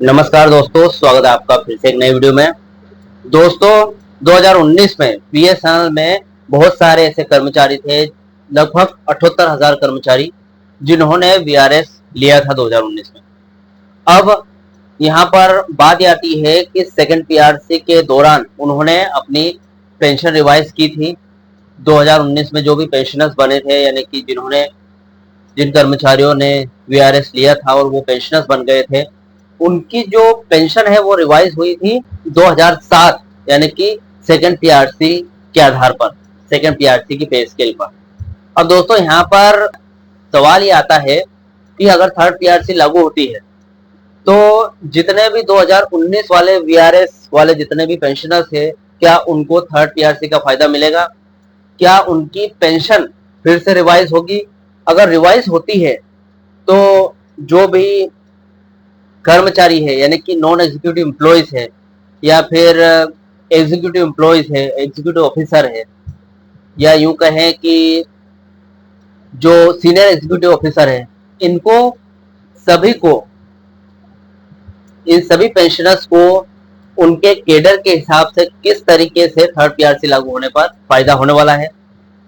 नमस्कार दोस्तों, स्वागत है आपका फिर से एक नई वीडियो में। दोस्तों 2019 में बीएसएनएल में बहुत सारे ऐसे कर्मचारी थे, लगभग 78,000 कर्मचारी, जिन्होंने वीआरएस लिया था 2019 में। अब यहाँ पर बात यह आती है कि सेकंड पीआरसी के दौरान उन्होंने अपनी पेंशन रिवाइज की थी। 2019 में जो भी पेंशनर्स बने थे, यानी कि जिन कर्मचारियों ने वीआरएस लिया था और वो पेंशनर्स बन गए थे, उनकी जो पेंशन है वो रिवाइज हुई थी 2007, यानी कि सेकंड पीआरसी के आधार पर, सेकंड पीआरसी की पे स्केल पर। अब दोस्तों यहाँ पर सवाल ये आता है कि अगर थर्ड पीआरसी लागू होती है तो जितने भी 2019 वाले वीआरएस वाले जितने भी पेंशनर्स थे, क्या उनको थर्ड पीआरसी का फायदा मिलेगा? क्या उनकी पेंशन फिर से रिवाइज होगी? अगर रिवाइज होती है तो जो भी कर्मचारी है, यानी कि नॉन एग्जीक्यूटिव एम्प्लॉयज है या फिर एग्जीक्यूटिव एम्प्लॉयज है, एग्जीक्यूटिव ऑफिसर है, या यूं कहें कि जो सीनियर एग्जीक्यूटिव ऑफिसर है, इनको सभी को, इन सभी पेंशनर्स को उनके केडर के हिसाब से किस तरीके से थर्ड पीआरसी लागू होने पर फायदा होने वाला है,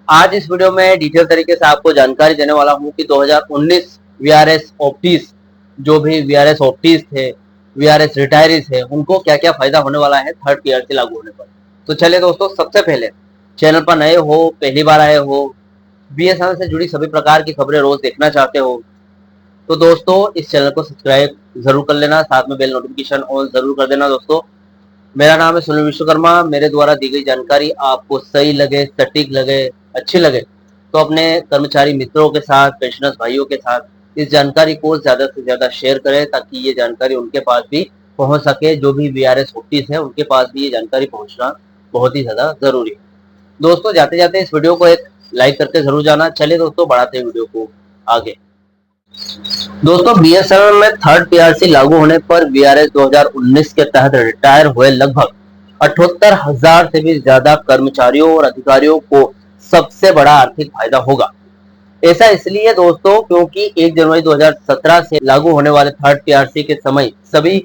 आज इस वीडियो में डिटेल तरीके से आपको जानकारी देने वाला हूं कि 2019 वीआरएस ऑप्टीज, जो भी वीआरएस ऑप्टीज थे, वीआरएस रिटायरीज है, उनको क्या क्या फायदा होने वाला है थर्ड पीआरसी लागू होने पर। तो चलिए दोस्तों, सबसे पहले चैनल पर नए हो, पहली बार आए हो, बीएसएनएल से जुड़ी सभी प्रकार की खबरें रोज देखना चाहते हो, तो दोस्तों इस चैनल को सब्सक्राइब जरूर कर लेना, साथ में बेल नोटिफिकेशन ऑन जरूर कर देना। दोस्तों मेरा नाम है सुनील विश्वकर्मा। मेरे द्वारा दी गई जानकारी आपको सही लगे, सटीक लगे, अच्छी लगे तो अपने कर्मचारी मित्रों के साथ, पेंशनर्स भाइयों के साथ इस जानकारी को ज्यादा से ज्यादा शेयर करें, ताकि ये जानकारी उनके पास भी पहुंच सके। जो भी वीआरएस ऑफिस है उनके पास भी ये जानकारी पहुंचना बहुत ही ज्यादा जरूरी है। दोस्तों जाते जाते इस वीडियो को एक लाइक करके जरूर जाना। चलिए दोस्तों, बढ़ाते हैं वीडियो को आगे। दोस्तों बीएसएनएल में थर्ड पीआरसी लागू होने पर वीआरएस 2019 के तहत रिटायर हुए लगभग 78,000 से भी ज्यादा कर्मचारियों और अधिकारियों को सबसे बड़ा आर्थिक फायदा होगा। ऐसा इसलिए दोस्तों क्योंकि 1 जनवरी 2017 से लागू होने वाले थर्ड पीआरसी के समय सभी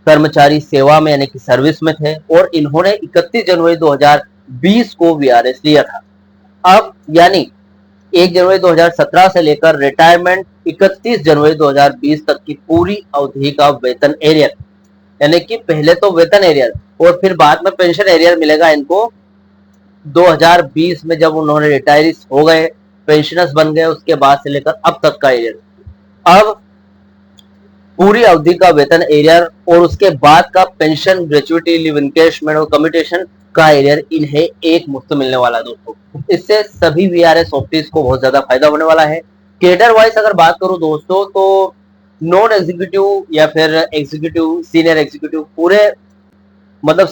कर्मचारी सेवा में, यानी कि सर्विस में थे, और इन्होंने 31 जनवरी 2020 को वीआरएस लिया था। अब यानी 1 जनवरी 2017 से लेकर रिटायरमेंट 31 जनवरी 2020 तक की पूरी अवधि का वेतन एरियर, यानी कि पहले तो वेतन एरियर और फिर बाद में पेंशन एरियर मिलेगा इनको। 2020 में जब उन्होंने रिटायरीज हो गए, पेंशनर्स बन गए, उसके बाद से लेकर अब तक का एरियर, अब पूरी अवधि का वेतन एरियर और उसके बाद का पेंशन, ग्रेचुइटी, लिव इनकेशमेंट और कम्यूटेशन का एरियर इन्हें एक मुफ्त मिलने वाला है। दोस्तों इससे सभी वीआरएस ऑफिस को बहुत ज्यादा फायदा होने वाला है। केडर वाइज अगर बात करूं दोस्तों, तो नॉन एग्जीक्यूटिव या फिर एग्जीक्यूटिव, सीनियर एग्जीक्यूटिव, पूरे मतलब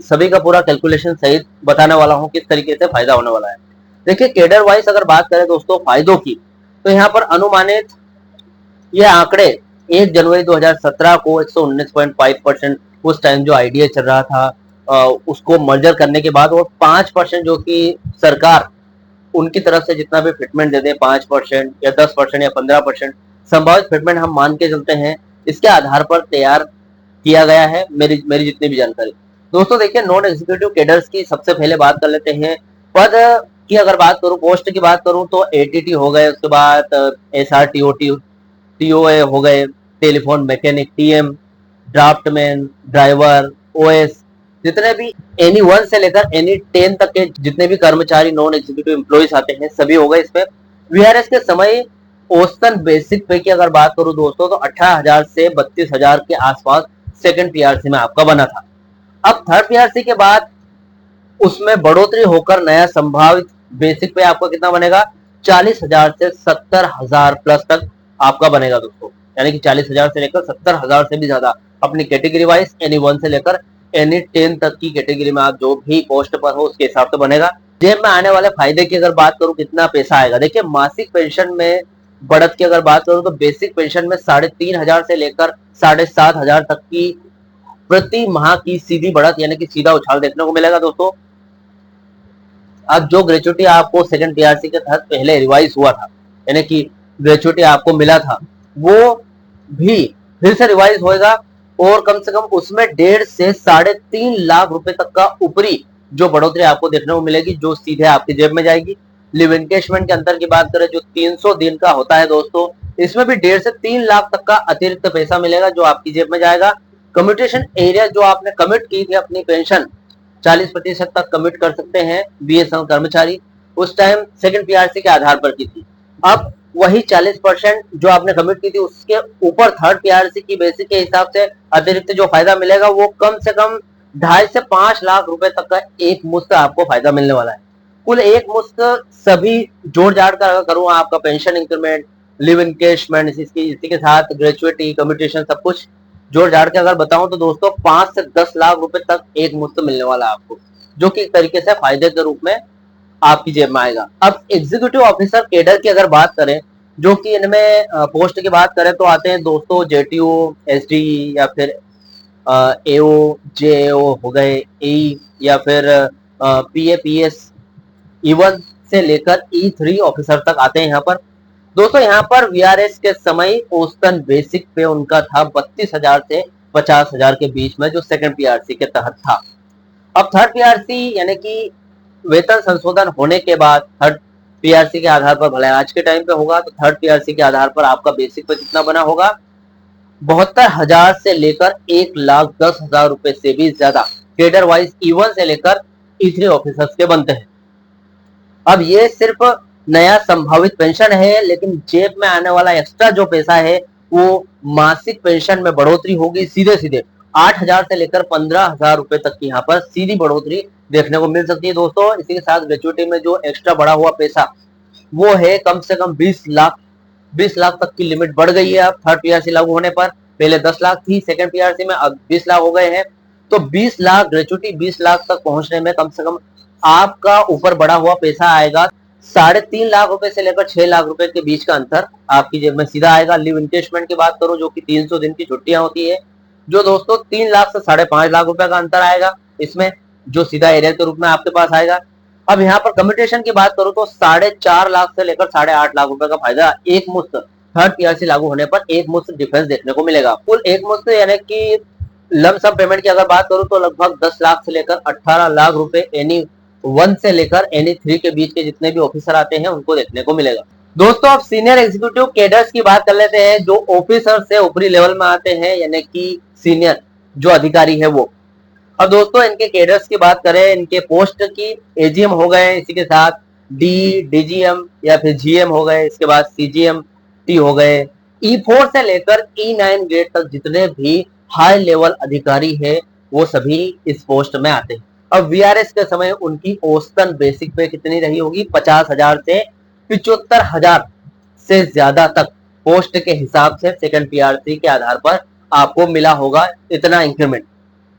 सभी का पूरा कैलकुलेशन सहित बताने वाला हूं किस तरीके से फायदा होने वाला है। देखिए केडर वाइज अगर बात करें दोस्तों फायदों की, तो यहाँ पर अनुमानित ये आंकड़े 1 जनवरी 2017 को 119.5% उस टाइम जो आईडीए चल रहा था, उसको मर्जर करने के बाद, और 5% जो कि सरकार उनकी तरफ से जितना भी फिटमेंट दे दे, 5% या 10% या 15% संभावित फिटमेंट हम मान के चलते हैं, इसके आधार पर तैयार किया गया है मेरी जितनी भी जानकारी। दोस्तों देखिए नॉन एग्जीक्यूटिव कैडर्स की सबसे पहले बात कर लेते हैं। पद की अगर बात करूं, पोस्ट की बात करूं, तो एटीटी हो गए, उसके बाद एसआरटीओटी, टीओए हो गए, telephone mechanic, TM, draftsman, driver, OS, जितने भी एनी 1 से लेकर एनी 10 तक के जितने भी कर्मचारी नॉन एग्जीक्यूटिव एम्प्लॉइज आते हैं, सभी हो गए इसमें। वीआरएस के समय औसतन बेसिक पे की अगर बात करूं दोस्तों, तो 18,000 से 32,000 के आसपास सेकंड पीआरसी में आपका बना था। अब थर्ड पीआरसी के बाद उसमें बढ़ोतरी होकर नया संभावित बेसिक पे आपका कितना बनेगा, 40,000 से 70,000 प्लस तक आपका बनेगा दोस्तों, यानी कि 40,000 से लेकर 70,000 से भी ज्यादा अपनी कैटेगरी वाइज एनी 1 से लेकर एनी 10 तक की कैटेगरी में आप जो भी पोस्ट पर हो उसके हिसाब से बनेगा। जेब में आने वाले फायदे की अगर बात करूं कितना पैसा आएगा, देखिए मासिक पेंशन में बढ़त की अगर बात करूं तो बेसिक पेंशन में 3,500 से लेकर 7,500 तक की प्रति माह की सीधी बढ़त, यानी कि सीधा उछाल देखने को मिलेगा दोस्तों। अब जो ग्रेचुइटी आपको सेकंड पीआरसी के तहत पहले रिवाइज हुआ था, यानी कि ग्रेचुइटी आपको मिला था, वो भी फिर से रिवाइज होएगा और कम से कम उसमें 1.5 से 3.5 लाख रुपए तक का ऊपरी जो बढ़ोतरी आपको देखने को मिलेगी, जो सीधे आपकी जेब में जाएगी। लिव इनकेशमेंट के अंतर की बात करें जो 300 दिन का होता है दोस्तों, इसमें भी 1.5 से 3 लाख तक का अतिरिक्त पैसा मिलेगा जो आपकी जेब में जाएगा। कम्यूटेशन एरिया जो आपने कमिट की थी अपनी पेंशन 40% तक कमिट कर सकते हैं बीएसएनएल कर्मचारी, उस टाइम सेकंड पीआरसी के आधार पर की थी। अब वही 40% जो आपने कमिट की थी उसके ऊपर थर्ड पीआरसी की बेसिक के हिसाब से अतिरिक्त जो फायदा मिलेगा वो कम से कम 2.5 से 5 लाख रुपए तक का एक मुश्त आपको फायदा मिलने वाला है। कुल एक मुश्त सभी जोड़ जाड़ कर अगर करूँ, आपका पेंशन इंक्रीमेंट, लिव इनकेशमेंट, इसी के साथ ग्रेजुएटी, कम्यूटेशन, सब कुछ जोड़ जाड़ के अगर बताऊं तो दोस्तों 5 से 10 लाख रुपए तक एक मुश्त मिलने वाला है आपको, जो कि एक तरीके से फायदे के रूप में आपकी जेब में आएगा। अब एग्जीक्यूटिव ऑफिसर केडर की अगर बात करें, जो कि इनमें पोस्ट की बात करें तो आते हैं दोस्तों जेटीओ, एसडी या फिर एओ, जेओ हो गए, ए या फिर पीएपीएस E1 से लेकर E3 ऑफिसर तक आते हैं यहाँ पर। दोस्तों यहाँ पर वीआरएस के समय औसतन बेसिक पे उनका था 32,000 से 50,000 के बीच में, जो सेकंड पीआरसी के तहत था। अब थर्ड पीआरसी यानी कि वेतन संशोधन होने के बाद थर्ड पीआरसी के आधार पर, भले आज के टाइम पे होगा तो थर्ड पीआरसी के आधार पर आपका बेसिक पे कितना बना होगा, 72,000 से लेकर 1,10,000 रुपए से भी ज्यादा केडर वाइज E1 से लेकर E3 ऑफिसर्स के बनते हैं। अब ये सिर्फ नया संभावित पेंशन है, लेकिन जेब में आने वाला एक्स्ट्रा जो पैसा है वो मासिक पेंशन में बढ़ोतरी होगी सीधे सीधे 8,000 से लेकर 15,000 रुपए तक की यहाँ पर सीधी बढ़ोतरी देखने को मिल सकती है दोस्तों। इसी के साथ ग्रेचुइटी में जो एक्स्ट्रा बढ़ा हुआ पैसा वो है कम से कम 20 लाख तक की लिमिट बढ़ गई है अब थर्ड पीआरसी लागू होने पर। पहले 10 लाख थी सेकंड पीआरसी में, अब 20 लाख हो गए हैं। तो 20 लाख ग्रेचुइटी 20 लाख तक पहुंचने में कम से कम आपका ऊपर बढ़ा हुआ पैसा आएगा 3.5 लाख रुपए से लेकर 6 लाख रुपए के बीच का अंतर आपकी जेब में सीधा आएगा। लिव इनकेशमेंट की बात करूं जो कि 300 दिन की छुट्टियां होती है, जो दोस्तों 3 लाख से 5.5 लाख रुपए का अंतर आएगा इसमें, जो सीधा एरियर के रूप में आपके पास आएगा। अब यहाँ पर कम्यूटेशन की बात करूं तो 4.5 लाख से लेकर 8.5 लाख रुपए का फायदा एक मुश्त थर्ड पीआरसी लागू होने पर एक मुश्त डिफरेंस देखने को मिलेगा। कुल एक मुश्त यानी कि लमसम पेमेंट की अगर बात करूं तो लगभग 10 लाख से लेकर 18 लाख रुपए एनी 1 से लेकर एनी 3 के बीच के जितने भी ऑफिसर आते हैं उनको देखने को मिलेगा। दोस्तों अब सीनियर एग्जीक्यूटिव कैडर्स की बात कर लेते हैं, जो ऑफिसर से ऊपरी लेवल में आते हैं यानी कि सीनियर जो अधिकारी है वो। अब दोस्तों इनके कैडर्स की बात करें, इनके पोस्ट की एजीएम हो गए, इसी के साथ डीजीएम या फिर जीएम हो गए, इसके बाद सीजीएम टी हो गए, E4 से लेकर E9 ग्रेड तक जितने भी हाई लेवल अधिकारी है वो सभी इस पोस्ट में आते हैं। अब वीआरएस के समय उनकी औसतन बेसिक पे कितनी रही होगी, 50,000 से 75,000 से ज्यादा तक पोस्ट के हिसाब से सेकंड पीआरसी के आधार पर आपको मिला होगा इतना इंक्रीमेंट,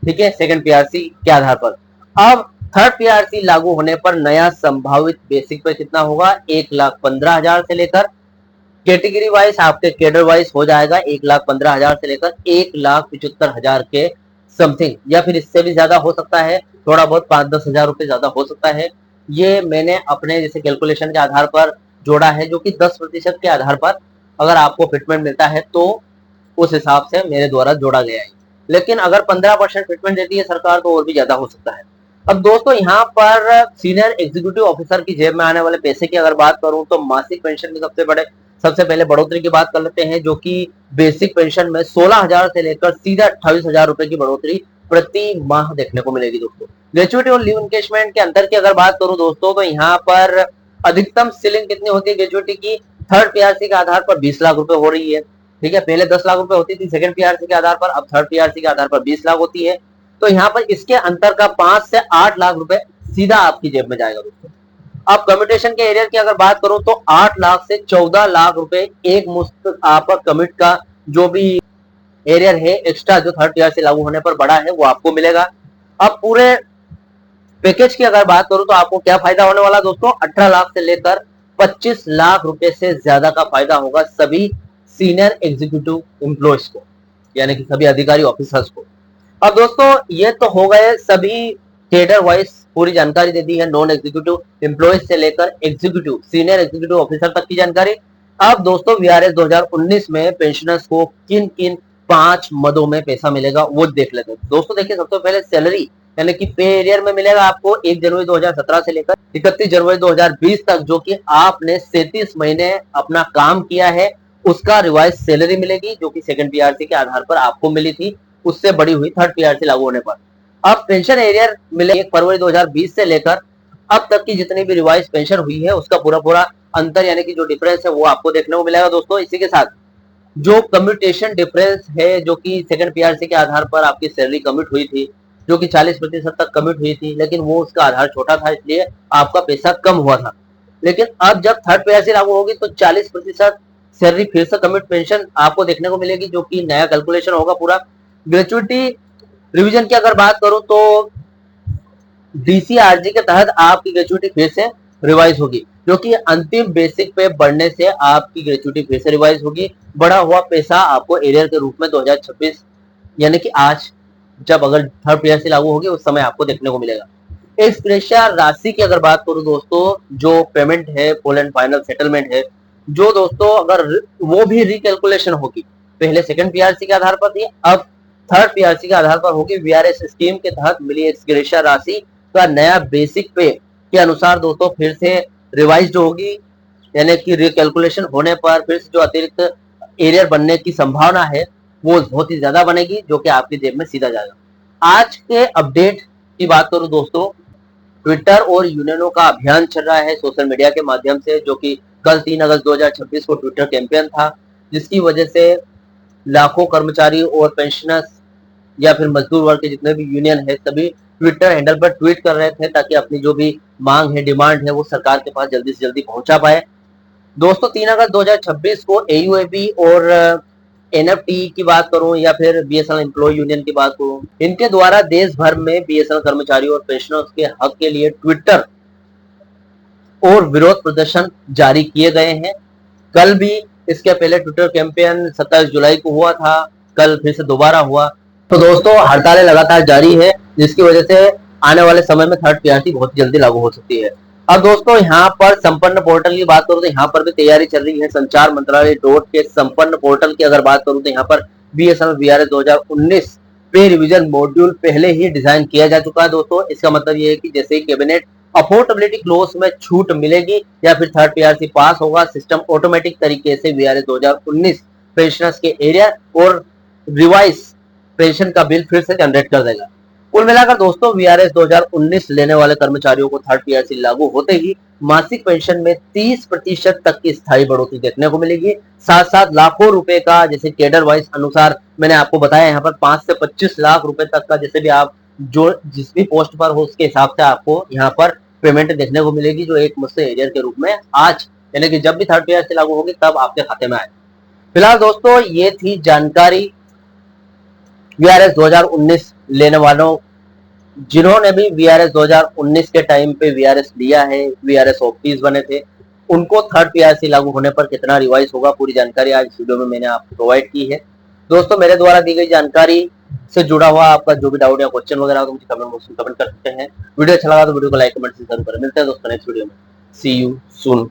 ठीक है, सेकंड पीआरसी के आधार पर। अब थर्ड पीआरसी लागू होने पर नया संभावित बेसिक पे कितना होगा, 1,15,000 से लेकर कैटेगरी वाइज आपके कैडर वाइज हो जाएगा 1,15,000 से लेकर 1,75,000 के समथिंग, या फिर इससे भी ज्यादा हो सकता है, थोड़ा बहुत 5-10 हजार रुपए ज्यादा हो सकता है। ये मैंने अपने जैसे कैलकुलेशन के आधार पर जोड़ा है, जो कि 10% के आधार पर अगर आपको फिटमेंट मिलता है तो उस हिसाब से मेरे द्वारा जोड़ा गया है। लेकिन अगर 15% फिटमेंट देती है सरकार तो और भी ज्यादा हो सकता है। अब दोस्तों यहाँ पर सीनियर एग्जीक्यूटिव ऑफिसर की जेब में आने वाले पैसे की अगर बात करूं तो मासिक पेंशन में सबसे पहले बढ़ोतरी की बात कर लेते हैं, जो कि बेसिक पेंशन में 16,000 से लेकर सीधे 28,000 रुपए की बढ़ोतरी प्रति माह देखने को मिलेगी दोस्तों। ग्रेचुइटी और लीव एनकेशमेंट के अंतर की अगर बात करूं दोस्तों तो यहाँ पर अधिकतम सीलिंग कितनी होती है ग्रेचुइटी की, थर्ड पीआरसी के आधार पर 20 लाख रुपए हो रही है, ठीक है। पहले 10 लाख रुपए होती थी सेकंड पीआरसी के आधार पर, अब थर्ड पीआरसी के आधार पर 20 लाख होती है। तो यहाँ पर इसके अंतर का 5 से 8 लाख रुपए सीधा आपकी जेब में जाएगा दोस्तों। अब कम्यूटेशन के एरियर की अगर बात करूं तो 8 लाख से 14 लाख रुपए एक मुश्त आपका कमिट का जो भी एरियर है एक्स्ट्रा जो थर्ड पीआरसी लागू होने पर बड़ा है वो आपको मिलेगा। अब पूरे पैकेज की अगर बात करूं तो आपको क्या फायदा होने वाला दोस्तों, 18 लाख से लेकर 25 लाख रुपए से ज्यादा का फायदा होगा सभी सीनियर एग्जीक्यूटिव एम्प्लॉयज को, यानी कि सभी अधिकारी ऑफिसर्स को। अब दोस्तों ये तो हो गए सभी कैडर वाइज पूरी जानकारी दे दी है, नॉन एग्जीक्यूटिव एम्प्लॉयज से लेकर एग्जीक्यूटिव सीनियर एग्जीक्यूटिव ऑफिसर तक की जानकारी। अब दोस्तों वीआरएस 2019 में पेंशनर्स को किन किन 5 मदों में पैसा मिलेगा वो देख लेते हैं। दोस्तों देखिए, सबसे पहले सैलरी यानी कि पे एरियर में मिलेगा आपको 1 जनवरी 2017 से लेकर 31 जनवरी 2020 तक, जो कि आपने 37 महीने अपना काम किया है उसका रिवाइज सैलरी मिलेगी, जो कि सेकंड पीआरसी के आधार पर आपको मिली थी, उससे बड़ी हुई थर्ड पीआरसी लागू होने पर। अब पेंशन एरियर मिले 1 फरवरी 2020 से लेकर अब तक की जितनी भी रिवाइज पेंशन हुई है उसका पूरा पूरा अंतर यानी कि जो डिफरेंस है वो आपको देखने को मिलेगा। दोस्तों इसी के साथ जो कम्यूटेशन डिफरेंस है, जो कि सेकंड पीआरसी के आधार पर आपकी सैलरी कमिट हुई थी, जो कि 40% तक कमिट हुई थी, लेकिन वो उसका आधार छोटा था इसलिए आपका पैसा कम हुआ था। लेकिन अब जब थर्ड पीआरसी लागू होगी तो 40% सैलरी फिर से कमिट पेंशन आपको देखने को मिलेगी, जो कि नया कैलकुलेशन होगा पूरा। ग्रेचुइटी रिवीजन की अगर बात करूं तो डीसीआरजी के तहत आपकी ग्रेचुइटी फिर से रिवाइज होगी, जो कि अंतिम बेसिक पे बढ़ने से आपकी ग्रेचुइटी फिर से रिवाइज होगी। बढ़ा हुआ पैसा आपको एरियर के रूप में 2026 यानी कि आज जब अगर थर्ड पीआरसी लागू होगी उस समय आपको देखने को मिलेगा। इस प्रेशर राशि की अगर बात करूं दोस्तों, जो पेमेंट है फुल एंड फाइनल सेटलमेंट है, जो दोस्तों अगर वो भी रिकैलकुलेशन होगी, पहले सेकंड पीआरसी के आधार पर थी, अब थर्ड पीआरसी के आधार पर होगी। वीआरएस स्कीम के तहत मिली इस प्रेशर राशि का नया बेसिक पे के अनुसार दोस्तों फिर से रिवाइज होगी, यानी कि रिकैलकुलेशन होने पर फिर से जो अतिरिक्त एरियर बनने की संभावना है वो बहुत ही ज्यादा बनेगी, जो कि आपकी जेब में सीधा जाएगा। आज के अपडेट की बात करूं दोस्तों, ट्विटर और यूनियनों का अभियान चल रहा है सोशल मीडिया के माध्यम से, जो कि कल 3 अगस्त 2026 को ट्विटर कैंपेन था, जिसकी वजह से लाखों कर्मचारी और पेंशनर्स या फिर मजदूर वर्ग के जितने भी यूनियन है सभी ट्विटर हैंडल पर ट्वीट कर रहे थे ताकि अपनी जो भी मांग है, डिमांड है, वो सरकार के पास जल्दी से जल्दी पहुंचा पाए। दोस्तों 3 अगस्त 2026 को एयूएबी और एनएफटी की बात करूं या फिर बीएसएनएल एम्प्लॉय यूनियन की बात करूं, इनके द्वारा देश भर में बीएसएनएल कर्मचारियों और पेंशनर्स के हक के लिए ट्विटर और विरोध प्रदर्शन जारी किए गए हैं। कल भी इसके पहले ट्विटर कैंपेन 27 जुलाई को हुआ था, कल फिर से दोबारा हुआ। तो दोस्तों हड़तालें लगातार जारी है, जिसकी वजह से आने वाले समय में थर्ड पीआरसी बहुत जल्दी लागू हो सकती है। अब दोस्तों यहाँ पर संपन्न पोर्टल की बात करूं तो यहाँ पर भी तैयारी चल रही है। संचार मंत्रालय डॉट के संपन्न पोर्टल की अगर बात करूं तो यहाँ पर बीएसएनएल वीआरएस 2019 पे रिवीजन मॉड्यूल पहले ही डिजाइन किया जा चुका है। दोस्तों इसका मतलब ये है कि जैसे ही कैबिनेट अफोर्डेबिलिटी क्लोज में छूट मिलेगी या फिर थर्ड पीआरसी पास होगा, सिस्टम ऑटोमेटिक तरीके से वीआरएस 2019 पेंशनर्स के एरिया और रिवाइज पेंशन का बिल फिर से जनरेट कर देगा। कुल मिलाकर दोस्तों वीआरएस 2019 लेने वाले कर्मचारियों को थर्ड पीआरसी लागू होते ही मासिक पेंशन में 30% तक की स्थायी बढ़ोतरी देखने को मिलेगी। साथ साथ लाखों रुपए का, जैसे कैडर वाइज अनुसार मैंने आपको बताया, यहाँ पर 5 से 25 लाख रुपए तक का, जैसे भी आप जो जिस भी पोस्ट पर हो उसके हिसाब से आपको यहाँ पर पेमेंट देखने को मिलेगी, जो एक मुझसे एरियर के रूप में आज यानी कि जब भी थर्ड पीआरसी लागू होगी तब आपके खाते में आए। फिलहाल दोस्तों ये थी जानकारी वीआरएस 2019 लेने वालों, जिन्होंने भी वीआरएस 2019 के टाइम पे वीआरएस लिया है, वीआरएस ऑफिस बने थे, उनको थर्ड पीआरसी लागू होने पर कितना रिवाइज होगा, पूरी जानकारी आज इस वीडियो में मैंने आपको प्रोवाइड की है। दोस्तों मेरे द्वारा दी गई जानकारी से जुड़ा हुआ आपका जो भी डाउट या क्वेश्चन वगैरह हो तो मुझे कमेंट बॉक्स में कमेंट कर सकते हैं। वीडियो अच्छा लगा तो वीडियो को लाइक कमेंट से जरूर करें। मिलते हैं दोस्तों नेक्स्ट वीडियो में। सी यू सून।